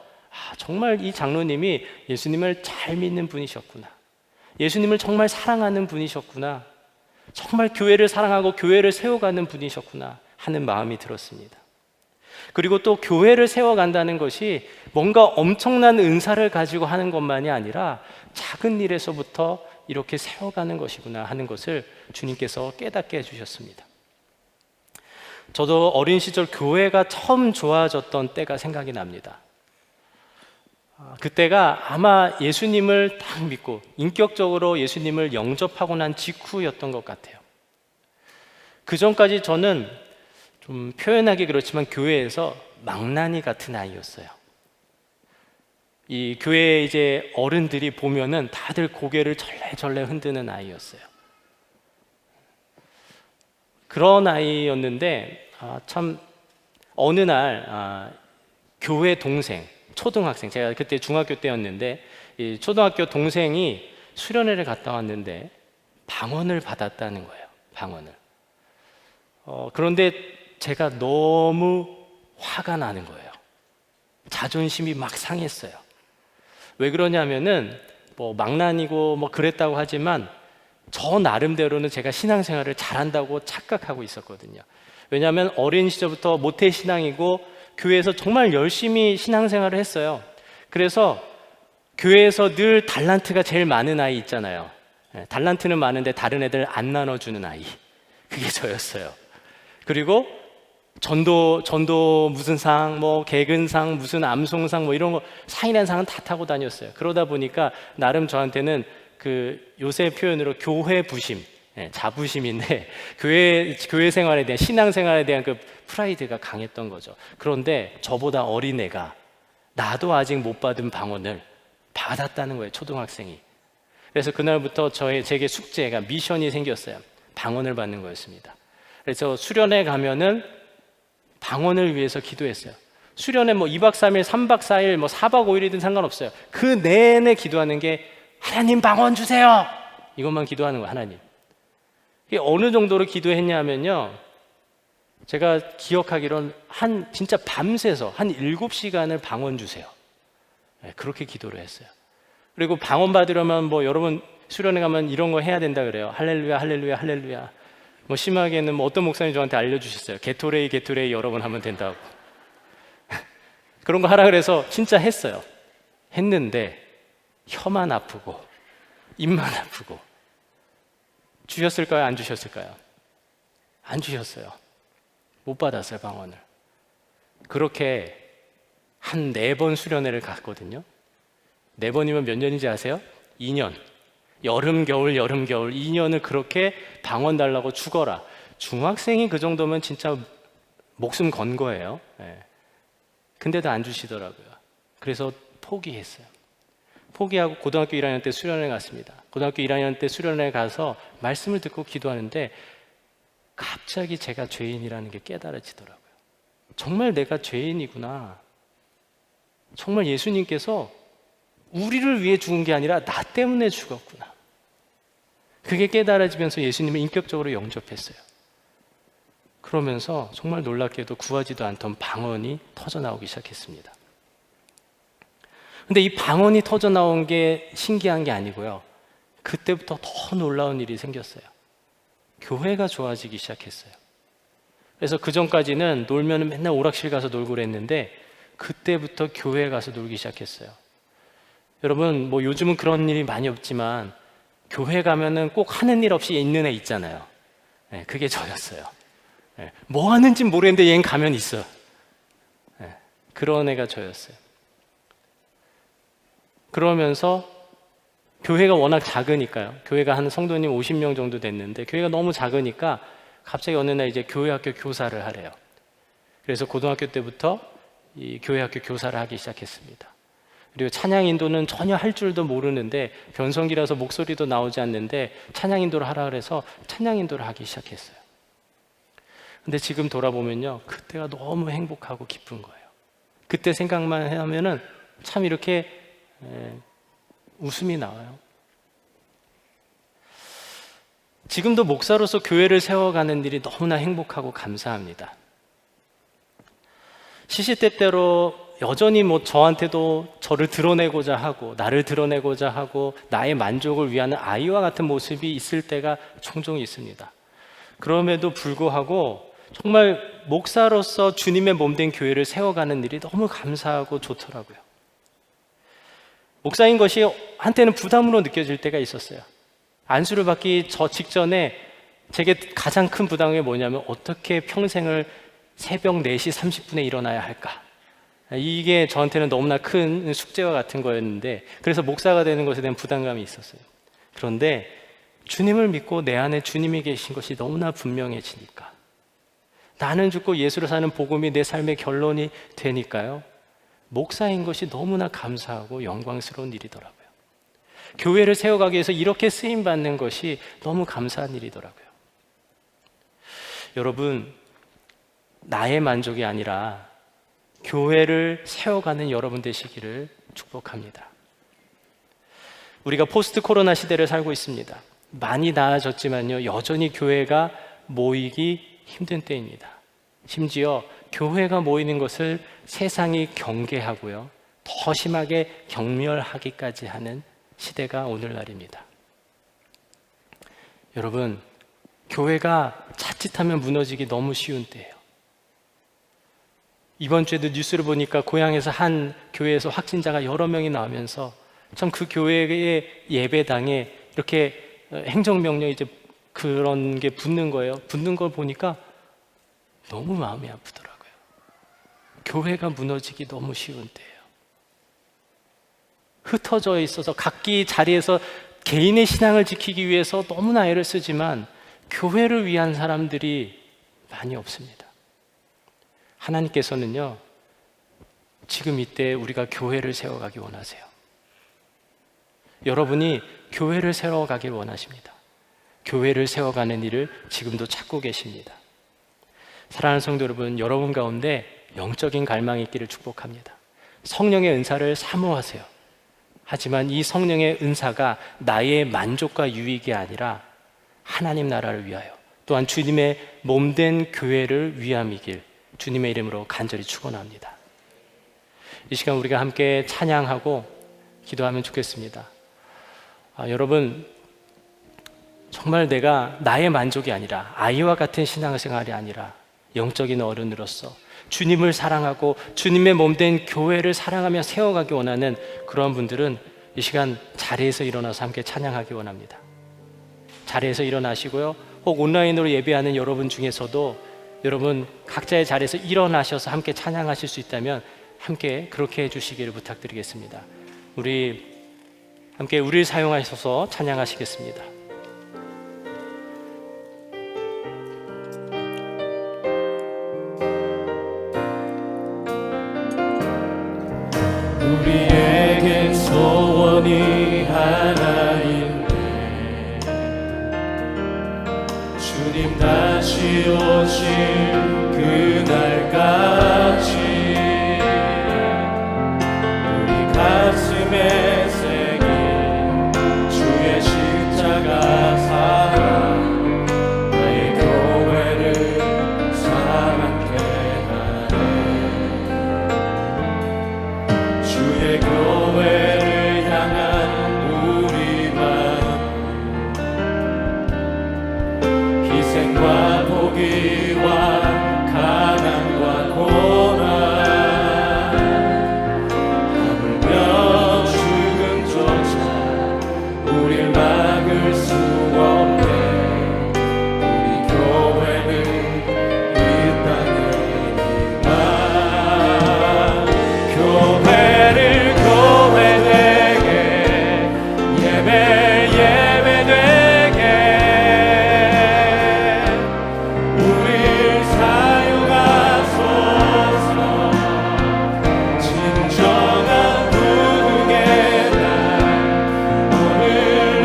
정말 이 장로님이 예수님을 잘 믿는 분이셨구나. 예수님을 정말 사랑하는 분이셨구나. 정말 교회를 사랑하고 교회를 세워가는 분이셨구나 하는 마음이 들었습니다. 그리고 또 교회를 세워간다는 것이 뭔가 엄청난 은사를 가지고 하는 것만이 아니라 작은 일에서부터 이렇게 세워가는 것이구나 하는 것을 주님께서 깨닫게 해주셨습니다. 저도 어린 시절 교회가 처음 좋아졌던 때가 생각이 납니다. 그때가 아마 예수님을 딱 믿고 인격적으로 예수님을 영접하고 난 직후였던 것 같아요. 그 전까지 저는 좀 표현하기 그렇지만 교회에서 망나니 같은 아이였어요. 이 교회 이제 어른들이 보면은 다들 고개를 절레절레 흔드는 아이였어요. 그런 아이였는데 참 어느 날 교회 동생, 초등학생, 제가 그때 중학교 때였는데 이 초등학교 동생이 수련회를 갔다 왔는데 방언을 받았다는 거예요. 방언을. 그런데 제가 너무 화가 나는 거예요. 자존심이 막 상했어요. 왜 그러냐면은 망난이고 그랬다고 하지만 저 나름대로는 제가 신앙생활을 잘한다고 착각하고 있었거든요. 왜냐하면 어린 시절부터 모태신앙이고 교회에서 정말 열심히 신앙생활을 했어요. 그래서 교회에서 늘 달란트가 제일 많은 아이 있잖아요. 달란트는 많은데 다른 애들 안 나눠주는 아이, 그게 저였어요. 그리고 전도 무슨 상, 개근상, 무슨 암송상 이런 거 상이라는 상은 다 타고 다녔어요. 그러다 보니까 나름 저한테는 그 요새 표현으로 교회 부심, 자부심인데 교회 생활에 대한, 신앙 생활에 대한 그 프라이드가 강했던 거죠. 그런데 저보다 어린 애가 나도 아직 못 받은 방언을 받았다는 거예요, 초등학생이. 그래서 그날부터 제게 숙제가 미션이 생겼어요. 방언을 받는 거였습니다. 그래서 수련회 가면은 방언을 위해서 기도했어요. 수련회 뭐 2박 3일, 3박 4일, 뭐 4박 5일이든 상관없어요. 그 내내 기도하는 게 하나님 방언 주세요. 이것만 기도하는 거예요, 하나님. 이게 어느 정도로 기도했냐면요. 제가 기억하기로는 진짜 밤새서 한 7시간을 방언 주세요. 네, 그렇게 기도를 했어요. 그리고 방언 받으려면 뭐 여러분 수련회 가면 이런 거 해야 된다 그래요. 할렐루야, 할렐루야, 할렐루야. 뭐 심하게는 뭐 어떤 목사님 저한테 알려주셨어요. 게토레이, 게토레이 여러 번 하면 된다고. 그런 거 하라 그래서 진짜 했어요. 했는데 혀만 아프고 입만 아프고. 주셨을까요? 안 주셨을까요? 안 주셨어요. 못 받았어요, 방언을. 그렇게 한 4번 수련회를 갔거든요. 4번이면 몇 년인지 아세요? 2년. 여름, 겨울, 여름, 겨울 2년을 그렇게 방언 달라고 죽어라. 중학생이 그 정도면 진짜 목숨 건 거예요. 네. 근데도 안 주시더라고요. 그래서 포기했어요. 포기하고 고등학교 1학년 때 수련회 갔습니다. 고등학교 1학년 때 수련회 가서 말씀을 듣고 기도하는데 갑자기 제가 죄인이라는 게 깨달아지더라고요. 정말 내가 죄인이구나. 정말 예수님께서 우리를 위해 죽은 게 아니라 나 때문에 죽었구나. 그게 깨달아지면서 예수님을 인격적으로 영접했어요. 그러면서 정말 놀랍게도 구하지도 않던 방언이 터져나오기 시작했습니다. 근데 이 방언이 터져나온 게 신기한 게 아니고요. 그때부터 더 놀라운 일이 생겼어요. 교회가 좋아지기 시작했어요. 그래서 그 전까지는 놀면 맨날 오락실 가서 놀고 그랬는데 그때부터 교회에 가서 놀기 시작했어요. 여러분 뭐 요즘은 그런 일이 많이 없지만 교회 가면은 꼭 하는 일 없이 있는 애 있잖아요. 네, 그게 저였어요. 네, 뭐 하는지 모르겠는데 얘는 가면 있어. 네, 그런 애가 저였어요. 그러면서 교회가 워낙 작으니까요. 교회가 한 성도님 50명 정도 됐는데 교회가 너무 작으니까 갑자기 어느 날 이제 교회학교 교사를 하래요. 그래서 고등학교 때부터 이 교회학교 교사를 하기 시작했습니다. 그리고 찬양 인도는 전혀 할 줄도 모르는데 변성기라서 목소리도 나오지 않는데 찬양 인도를 하라 그래서 찬양 인도를 하기 시작했어요. 근데 지금 돌아보면요. 그때가 너무 행복하고 기쁜 거예요. 그때 생각만 하면은 참 이렇게 웃음이 나와요. 지금도 목사로서 교회를 세워가는 일이 너무나 행복하고 감사합니다. 시시때때로 여전히 뭐 저한테도 저를 드러내고자 하고 나를 드러내고자 하고 나의 만족을 위하는 아이와 같은 모습이 있을 때가 종종 있습니다. 그럼에도 불구하고 정말 목사로서 주님의 몸된 교회를 세워가는 일이 너무 감사하고 좋더라고요. 목사인 것이 한때는 부담으로 느껴질 때가 있었어요. 안수를 받기 직전에 제게 가장 큰 부담이 뭐냐면 어떻게 평생을 새벽 4시 30분에 일어나야 할까? 이게 저한테는 너무나 큰 숙제와 같은 거였는데 그래서 목사가 되는 것에 대한 부담감이 있었어요. 그런데 주님을 믿고 내 안에 주님이 계신 것이 너무나 분명해지니까 나는 죽고 예수로 사는 복음이 내 삶의 결론이 되니까요. 목사인 것이 너무나 감사하고 영광스러운 일이더라고요. 교회를 세워가기 위해서 이렇게 쓰임받는 것이 너무 감사한 일이더라고요. 여러분, 나의 만족이 아니라 교회를 세워가는 여러분 되시기를 축복합니다. 우리가 포스트 코로나 시대를 살고 있습니다. 많이 나아졌지만요, 여전히 교회가 모이기 힘든 때입니다. 심지어 교회가 모이는 것을 세상이 경계하고요, 더 심하게 경멸하기까지 하는 시대가 오늘날입니다. 여러분, 교회가 자칫하면 무너지기 너무 쉬운 때예요. 이번 주에도 뉴스를 보니까 고향에서 한 교회에서 확진자가 여러 명이 나오면서 참 그 교회의 예배당에 이렇게 행정명령 이제 그런 게 붙는 거예요. 붙는 걸 보니까 너무 마음이 아프더라고요. 교회가 무너지기 너무 쉬운 때예요. 흩어져 있어서 각기 자리에서 개인의 신앙을 지키기 위해서 너무나 애를 쓰지만 교회를 위한 사람들이 많이 없습니다. 하나님께서는요, 지금 이때 우리가 교회를 세워가기 원하세요. 여러분이 교회를 세워가길 원하십니다. 교회를 세워가는 일을 지금도 찾고 계십니다. 사랑하는 성도 여러분, 여러분 가운데 영적인 갈망이 있기를 축복합니다. 성령의 은사를 사모하세요. 하지만 이 성령의 은사가 나의 만족과 유익이 아니라 하나님 나라를 위하여, 또한 주님의 몸된 교회를 위함이길 주님의 이름으로 간절히 축원합니다. 이 시간 우리가 함께 찬양하고 기도하면 좋겠습니다. 여러분, 정말 내가 나의 만족이 아니라, 아이와 같은 신앙생활이 아니라 영적인 어른으로서 주님을 사랑하고 주님의 몸된 교회를 사랑하며 세워가기 원하는 그러한 분들은 이 시간 자리에서 일어나서 함께 찬양하기 원합니다. 자리에서 일어나시고요, 혹 온라인으로 예배하는 여러분 중에서도 여러분 각자의 자리에서 일어나셔서 함께 찬양하실 수 있다면 함께 그렇게 해주시기를 부탁드리겠습니다. 우리 함께 우리를 사용하셔서 찬양하시겠습니다. 우리에겐 소원이 하나인데 주님 다시 오실 그날까지 우리 가슴에 새긴 주의 십자가 사랑 나의 교회를 사랑케 하네. 주의 교회를 향한 우리 마음, 희생과 포기와 가난과 고난, 하물며 죽음조차 우릴 막을 수 없네. 우리 교회는 이 땅의 희망, 교회를 교회되게, 예배 예배되게 우릴 사용하소서. 진정한 부흥의 날 오늘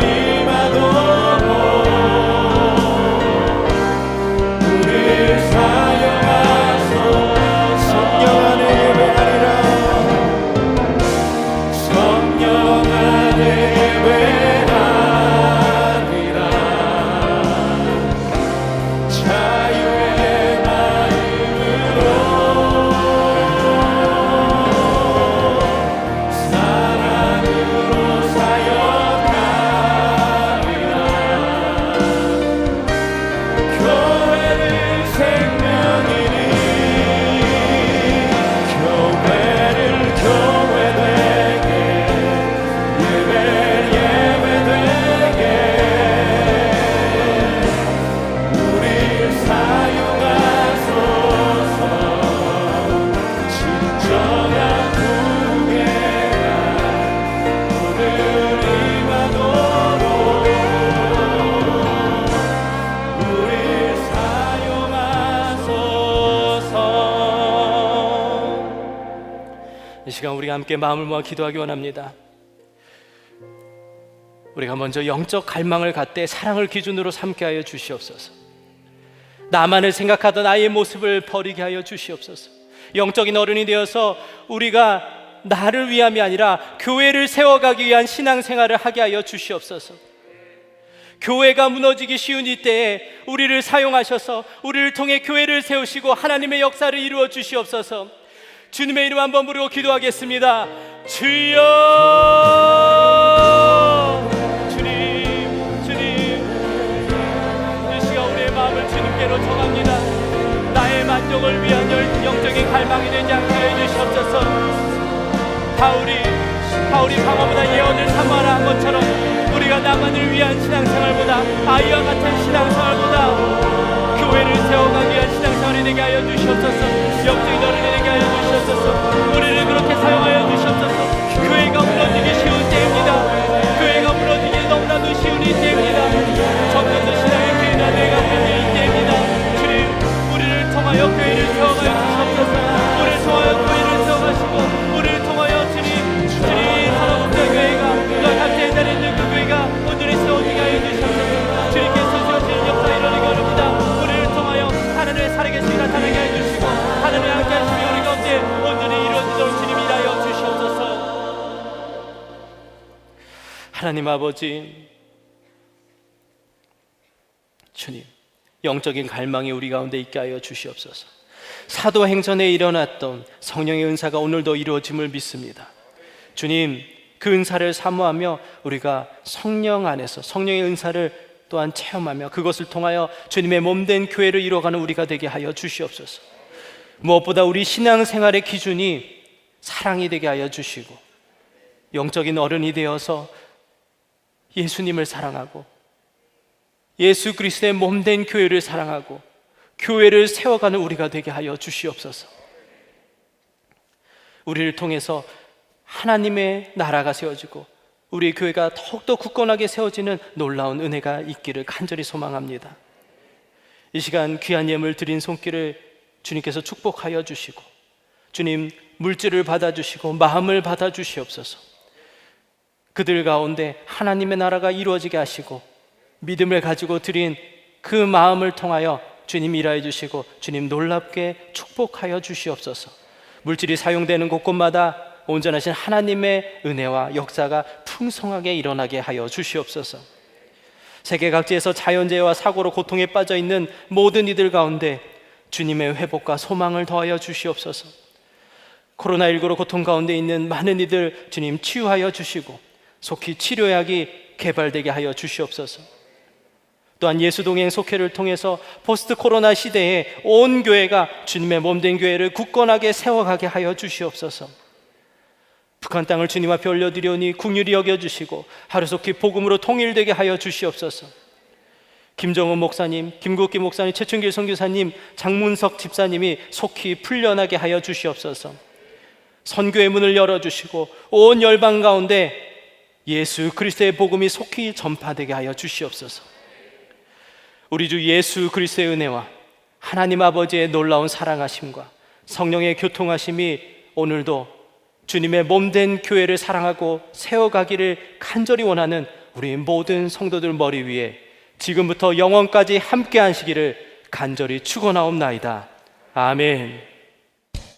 임하도록 우릴 사용하소서. 성령 안에 예배하리라, 성령 안에 예배하리라. 자유의 마음으로 사랑으로 사역하리라. 교회는 생명이니 교회를 교회되게, 예배 예배되게 우릴 사용하소서. 진정한 부흥의 날 오늘 임하도록 우릴 사용하소서. 이 시간 우리가 함께 마음을 모아 기도하기 원합니다. 우리가 먼저 영적 갈망을 갖되 사랑을 기준으로 삼게 하여 주시옵소서. 나만을 생각하던 나의 모습을 버리게 하여 주시옵소서. 영적인 어른이 되어서 우리가 나를 위함이 아니라 교회를 세워가기 위한 신앙생활을 하게 하여 주시옵소서. 교회가 무너지기 쉬운 이때에 우리를 사용하셔서 우리를 통해 교회를 세우시고 하나님의 역사를 이루어 주시옵소서. 주님의 이름 한번 부르고 기도하겠습니다. 주여, 주님, 주님, 이 시간 우리의 마음을 주님께로 정합니다. 나의 만족을 위한 영적인 갈망이 되지 않게 해주시옵소서. 바울이 방어보다 예언을 사모하라 한 것처럼 우리가 나만을 위한 신앙생활보다, 아이와 같은 신앙생활보다 교회를 세워가기 위한 신앙생활이 되게 하여 주시옵소서. 영적인 어른이 되게 하여 주시옵소서. 우리를 그렇게 사용하여 주시옵소서. 교회가 무너지기 쉬운 때입니다. 교회가 무너지기 너무나도 쉬운 이때입니다. 점점 더 신앙의 교회가 되어가고 있는 이때입니다. 주님, 우리를 통하여 교회를 세워가여 주시옵소서. 우리를 통하여 교회를 세워가시고 우리를 통하여 주님 사랑없는 교회가 우리가 각자의 자리에 있는 그 교회가 온전히 세워지게 하여 주시옵소서. 주님께서 세우시는 역사 이루어지기 원합니다. 우리를 통하여 하나님의 살아계심이 나타나게 하여 주시고 하나님의 함께 하심이 우리가 하나님 아버지, 주님, 영적인 갈망이 우리 가운데 있게 하여 주시옵소서. 사도행전에 일어났던 성령의 은사가 오늘도 이루어짐을 믿습니다. 주님, 그 은사를 사모하며 우리가 성령 안에서 성령의 은사를 또한 체험하며 그것을 통하여 주님의 몸된 교회를 이루어가는 우리가 되게 하여 주시옵소서. 무엇보다 우리 신앙생활의 기준이 사랑이 되게 하여 주시고 영적인 어른이 되어서 예수님을 사랑하고 예수 그리스도의 몸된 교회를 사랑하고 교회를 세워가는 우리가 되게 하여 주시옵소서. 우리를 통해서 하나님의 나라가 세워지고 우리 교회가 더욱더 굳건하게 세워지는 놀라운 은혜가 있기를 간절히 소망합니다. 이 시간 귀한 예물 드린 손길을 주님께서 축복하여 주시고 주님, 물질을 받아주시고 마음을 받아주시옵소서. 그들 가운데 하나님의 나라가 이루어지게 하시고 믿음을 가지고 드린 그 마음을 통하여 주님 일하여 주시고 주님 놀랍게 축복하여 주시옵소서. 물질이 사용되는 곳곳마다 온전하신 하나님의 은혜와 역사가 풍성하게 일어나게 하여 주시옵소서. 세계 각지에서 자연재해와 사고로 고통에 빠져 있는 모든 이들 가운데 주님의 회복과 소망을 더하여 주시옵소서. 코로나19로 고통 가운데 있는 많은 이들 주님 치유하여 주시고 속히 치료약이 개발되게 하여 주시옵소서. 또한 예수동행 속회를 통해서 포스트 코로나 시대에 온 교회가 주님의 몸된 교회를 굳건하게 세워가게 하여 주시옵소서. 북한 땅을 주님 앞에 올려드리오니 긍휼히 여겨주시고 하루속히 복음으로 통일되게 하여 주시옵소서. 김정은 목사님, 김국기 목사님, 최춘길 선교사님, 장문석 집사님이 속히 풀려나게 하여 주시옵소서. 선교의 문을 열어주시고 온 열방 가운데 예수 그리스도의 복음이 속히 전파되게 하여 주시옵소서. 우리 주 예수 그리스도의 은혜와 하나님 아버지의 놀라운 사랑하심과 성령의 교통하심이 오늘도 주님의 몸된 교회를 사랑하고 세워가기를 간절히 원하는 우리 모든 성도들 머리 위에 지금부터 영원까지 함께 하시기를 간절히 축원하옵나이다. 아멘.